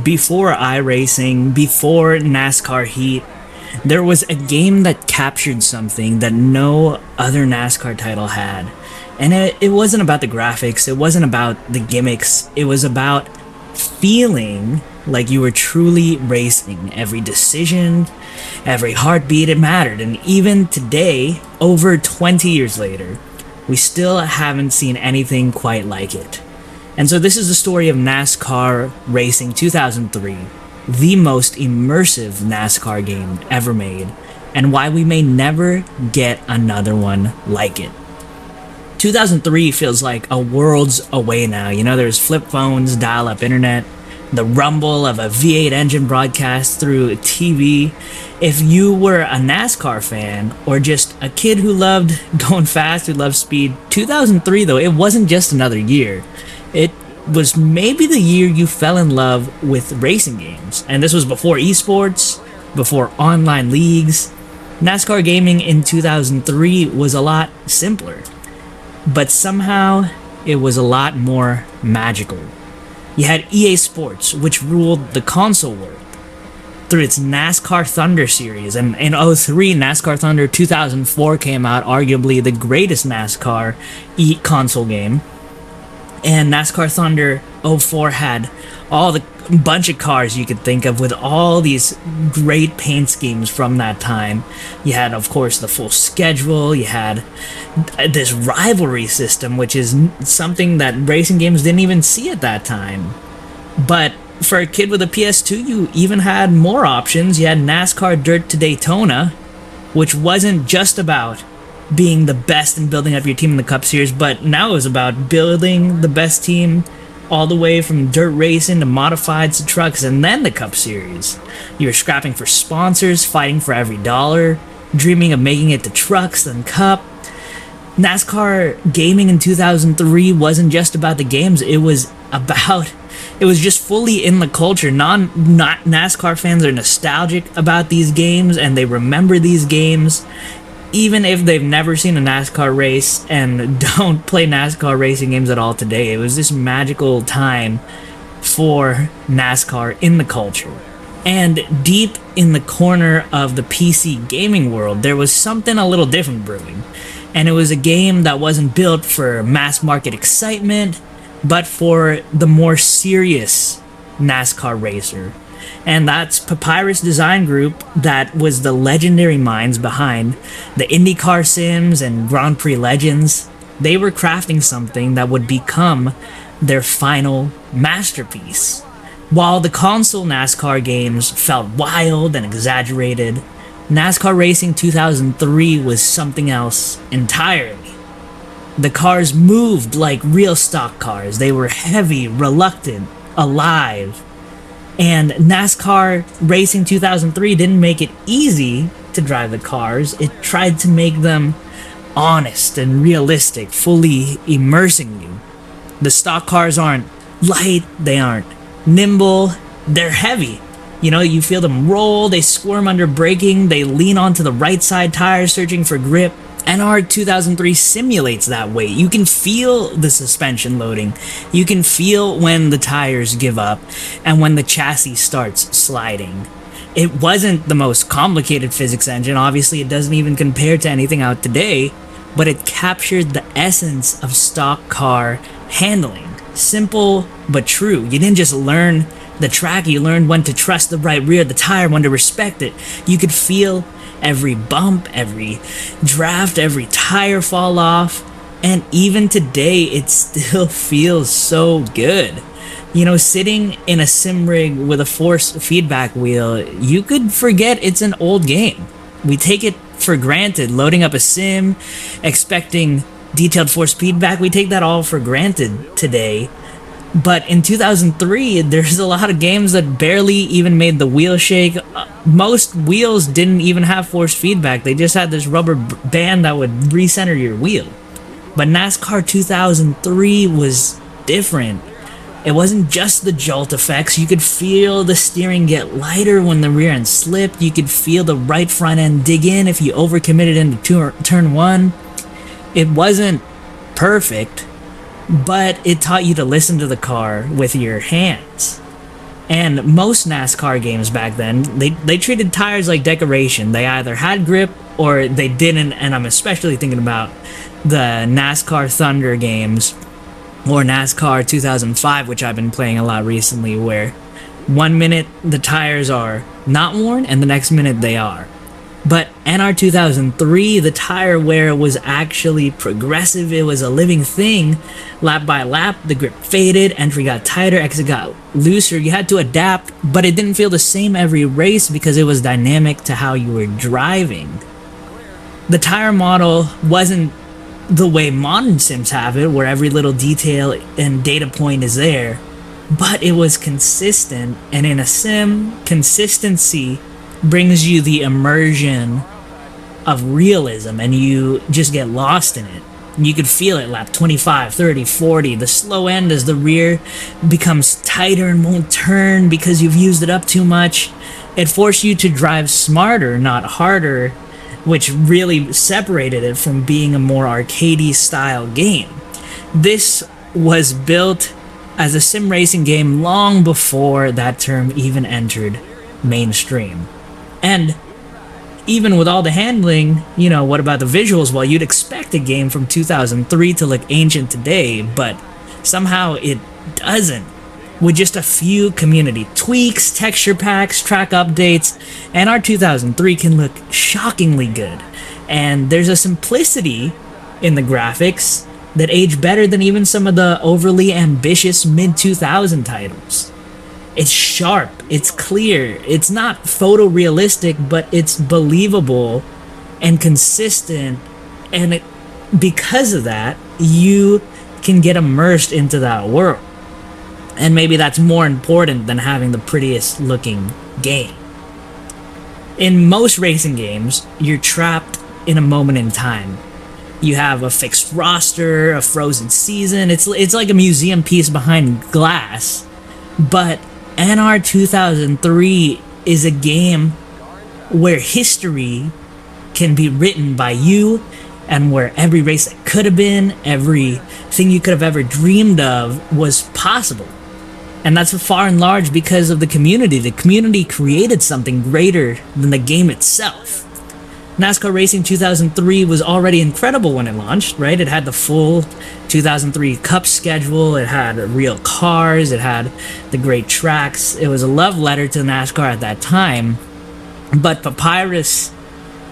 before iRacing, before NASCAR Heat, there was a game that captured something that no other NASCAR title had. And it wasn't about the graphics, it wasn't about the gimmicks, it was about feeling like you were truly racing. Every decision, every heartbeat, it mattered. And even today, over 20 years later, we still haven't seen anything quite like it. And so this is the story of NASCAR Racing 2003, the most immersive NASCAR game ever made, and why we may never get another one like it. 2003 feels like a world's away now. You know, there's flip phones, dial-up internet, the rumble of a V8 engine broadcast through TV. If you were a NASCAR fan or just a kid who loved going fast, who loved speed, 2003 though, it wasn't just another year. It was maybe the year you fell in love with racing games. And this was before esports, before online leagues. NASCAR gaming in 2003 was a lot simpler, but somehow it was a lot more magical. You had EA Sports, which ruled the console world through its NASCAR Thunder series, and in 03, NASCAR Thunder 2004 came out, arguably the greatest NASCAR console game. And NASCAR Thunder 04 had all the bunch of cars you could think of with all these great paint schemes from that time. You had, of course, the full schedule. You had this rivalry system, which is something that racing games didn't even see at that time. But for a kid with a PS2, you even had more options. You had NASCAR Dirt to Daytona, which wasn't just about being the best and building up your team in the Cup Series, but now it was about building the best team all the way from dirt racing to modifieds to trucks and then the Cup Series. You were scrapping for sponsors, fighting for every dollar, dreaming of making it to trucks then Cup. NASCAR gaming in 2003 wasn't just about the games, it was just fully in the culture. Not NASCAR fans are nostalgic about these games and they remember these games even if they've never seen a NASCAR race and don't play NASCAR racing games at all today. It was this magical time for NASCAR in the culture. And deep in the corner of the PC gaming world, there was something a little different brewing. And it was a game that wasn't built for mass market excitement, but for the more serious NASCAR racer. And that's Papyrus Design Group, that was the legendary minds behind the IndyCar Sims and Grand Prix Legends. They were crafting something that would become their final masterpiece. While the console NASCAR games felt wild and exaggerated, NASCAR Racing 2003 was something else entirely. The cars moved like real stock cars. They were heavy, reluctant, alive. And NASCAR Racing 2003 didn't make it easy to drive the cars. It tried to make them honest and realistic, fully immersing you. The stock cars aren't light, they aren't nimble, they're heavy. You know, you feel them roll, they squirm under braking, they lean onto the right side tires searching for grip. NR 2003 simulates that weight. You can feel the suspension loading. You can feel when the tires give up and when the chassis starts sliding. It wasn't the most complicated physics engine. Obviously, it doesn't even compare to anything out today, but it captured the essence of stock car handling. Simple but true. You didn't just learn the track, you learned when to trust the right rear of the tire, when to respect it. You could feel every bump, every draft, every tire fall off, and even today it still feels so good. You know, sitting in a sim rig with a force feedback wheel, you could forget it's an old game. We take it for granted, loading up a sim, expecting detailed force feedback, we take that all for granted today. But in 2003, there's a lot of games that barely even made the wheel shake. Most wheels didn't even have force feedback. They just had this rubber band that would recenter your wheel. But NASCAR 2003 was different. It wasn't just the jolt effects. You could feel the steering get lighter when the rear end slipped. You could feel the right front end dig in if you overcommitted into turn one. It wasn't perfect, but it taught you to listen to the car with your hands. And most NASCAR games back then, they treated tires like decoration. They either had grip or they didn't, and I'm especially thinking about the NASCAR Thunder games or NASCAR 2005, which I've been playing a lot recently, where 1 minute the tires are not worn and the next minute they are. But NR 2003, the tire wear was actually progressive. It was a living thing. Lap by lap, the grip faded, entry got tighter, exit got looser. You had to adapt, but it didn't feel the same every race because it was dynamic to how you were driving. The tire model wasn't the way modern sims have it, where every little detail and data point is there, but it was consistent, and in a sim, consistency brings you the immersion of realism, and you just get lost in it. You could feel it lap 25, 30, 40, the slow end as the rear becomes tighter and won't turn because you've used it up too much. It forced you to drive smarter, not harder, which really separated it from being a more arcadey style game. This was built as a sim racing game long before that term even entered mainstream. And even with all the handling, what about the visuals? Well, you'd expect a game from 2003 to look ancient today, but somehow it doesn't. With just a few community tweaks, texture packs, track updates, and our 2003 can look shockingly good. And there's a simplicity in the graphics that age better than even some of the overly ambitious mid-2000 titles. It's sharp, it's clear, it's not photorealistic, but it's believable and consistent, and because of that, you can get immersed into that world. And maybe that's more important than having the prettiest looking game. In most racing games, you're trapped in a moment in time. You have a fixed roster, a frozen season, it's like a museum piece behind glass, but NR 2003 is a game where history can be written by you, and where every race that could have been, everything you could have ever dreamed of was possible. And that's far and large because of the community. The community created something greater than the game itself. NASCAR Racing 2003 was already incredible when it launched, right? It had the full 2003 Cup schedule, it had real cars, it had the great tracks. It was a love letter to NASCAR at that time. But Papyrus,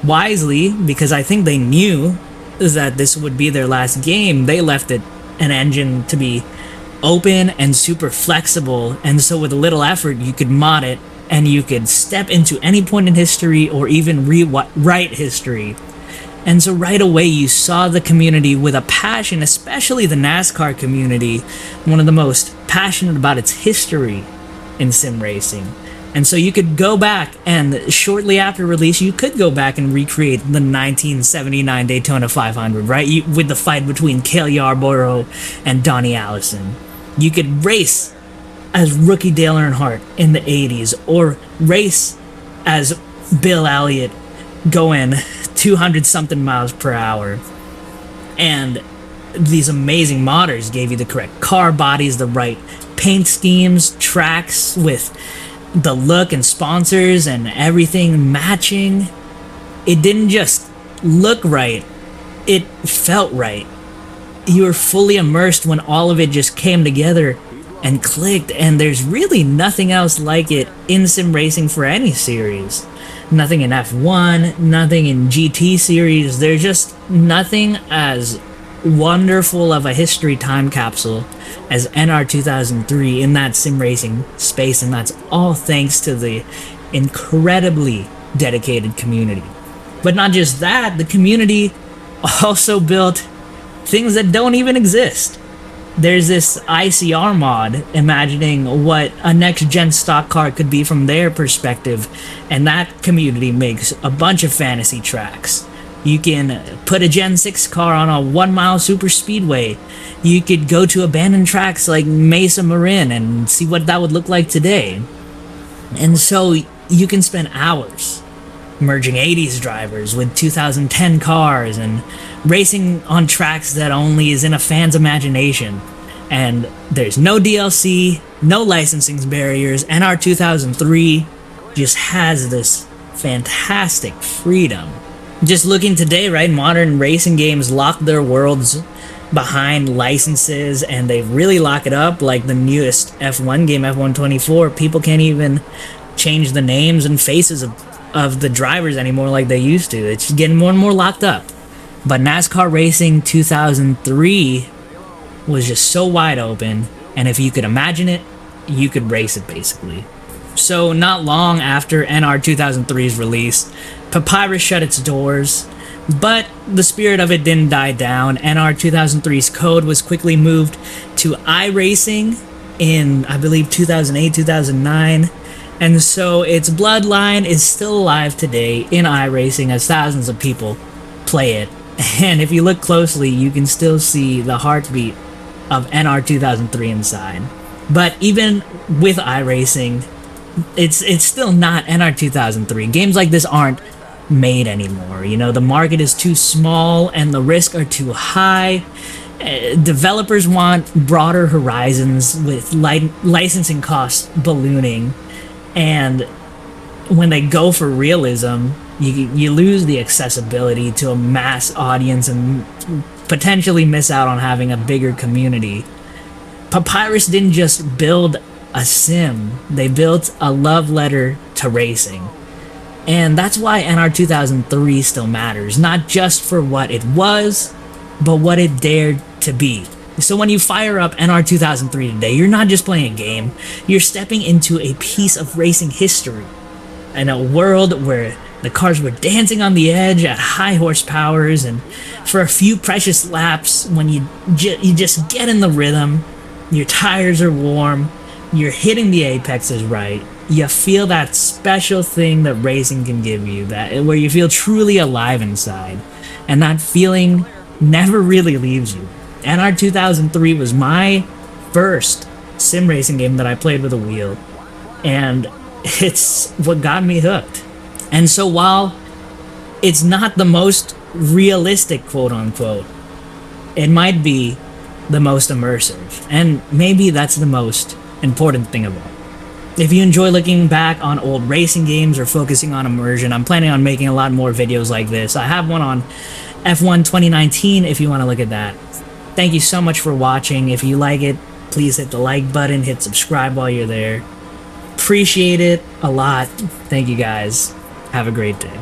wisely, because I think they knew that this would be their last game, they left it an engine to be open and super flexible, and so with a little effort you could mod it and you could step into any point in history or even rewrite history. And so right away you saw the community with a passion, especially the NASCAR community, one of the most passionate about its history in sim racing. And so you could go back, and shortly after release you could go back and recreate the 1979 Daytona 500, right? With the fight between Cale Yarborough and Donnie Allison. You could race as rookie Dale Earnhardt in the 80s, or race as Bill Elliott going 200 something miles per hour. And these amazing modders gave you the correct car bodies, the right paint schemes, tracks with the look and sponsors and everything matching. It didn't just look right, it felt right. You were fully immersed when all of it just came together and clicked, and there's really nothing else like it in sim racing for any series. Nothing in F1, nothing in GT series. There's just nothing as wonderful of a history time capsule as NR 2003 in that sim racing space, and that's all thanks to the incredibly dedicated community. But not just that, the community also built things that don't even exist. There's this ICR mod imagining what a next-gen stock car could be from their perspective, and that community makes a bunch of fantasy tracks. You can put a Gen 6 car on a 1-mile super speedway. You could go to abandoned tracks like Mesa Marin and see what that would look like today. And so you can spend hours merging 80s drivers with 2010 cars and racing on tracks that only is in a fan's imagination. And there's no DLC, No licensing barriers. NR 2003 just has this fantastic freedom. Just looking today, right? Modern racing games lock their worlds behind licenses, and they really lock it up. Like the newest F1 game, F1 24, people can't even change the names and faces of the drivers anymore like they used to. It's getting more and more locked up. But NASCAR Racing 2003 was just so wide open, and if you could imagine it, you could race it basically. So not long after NR 2003's release, Papyrus shut its doors, but the spirit of it didn't die down. NR 2003's code was quickly moved to iRacing in, I believe, 2008, 2009, and so its bloodline is still alive today in iRacing as thousands of people play it. And if you look closely, you can still see the heartbeat of NR 2003 inside. But even with iRacing, it's still not NR 2003. Games like this aren't made anymore. You know, the market is too small and the risks are too high. Developers want broader horizons with licensing costs ballooning, and when they go for realism, you lose the accessibility to a mass audience and potentially miss out on having a bigger community. Papyrus didn't just build a sim, they built a love letter to racing. And that's why NR 2003 still matters, not just for what it was, but what it dared to be. So when you fire up NR 2003 today, you're not just playing a game, you're stepping into a piece of racing history. In a world where the cars were dancing on the edge at high horsepowers, and for a few precious laps, when you just get in the rhythm, your tires are warm, you're hitting the apexes right, you feel that special thing that racing can give you, that where you feel truly alive inside, and that feeling never really leaves you. NR 2003 was my first sim racing game that I played with a wheel, and it's what got me hooked. And so while it's not the most realistic, quote unquote, it might be the most immersive, and maybe that's the most important thing of all. If you enjoy looking back on old racing games or focusing on immersion, I'm planning on making a lot more videos like this. I have one on F1 2019 if you want to look at that. Thank you so much for watching. If you like it, please hit the like button, hit subscribe while you're there. Appreciate it a lot. Thank you guys. Have a great day.